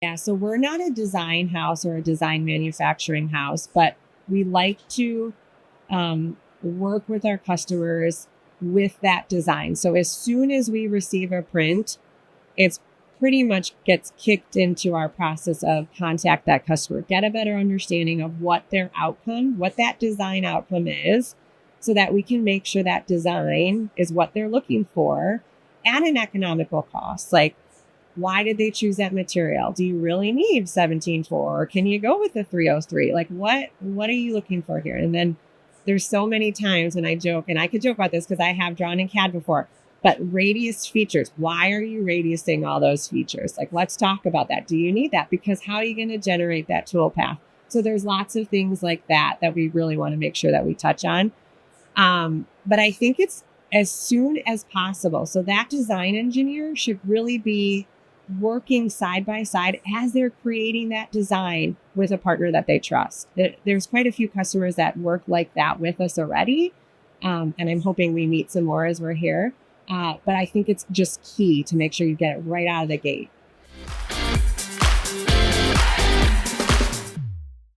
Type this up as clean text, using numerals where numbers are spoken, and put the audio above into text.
Yeah, so we're not a design house or a design manufacturing house, but we like to work with our customers with that design. So as soon as we receive a print, it's pretty much gets kicked into our process of contact that customer, get a better understanding of what their outcome, what that design outcome is, so that we can make sure that design is what they're looking for at an economical cost. Like, why did they choose that material? Do you really need 17.4 or can you go with the 303? Like, what are you looking for here? And then there's so many times when I joke, and I could joke about this because I have drawn in CAD before, but radius features, why are you radiusing all those features? Like, let's talk about that. Do you need that? Because how are you going to generate that tool path? So there's lots of things like that we really want to make sure that we touch on. But I think it's as soon as possible. So that design engineer should really be working side by side as they're creating that design with a partner that they trust. There's quite a few customers that work like that with us already. And I'm hoping we meet some more as we're here. But I think it's just key to make sure you get it right out of the gate.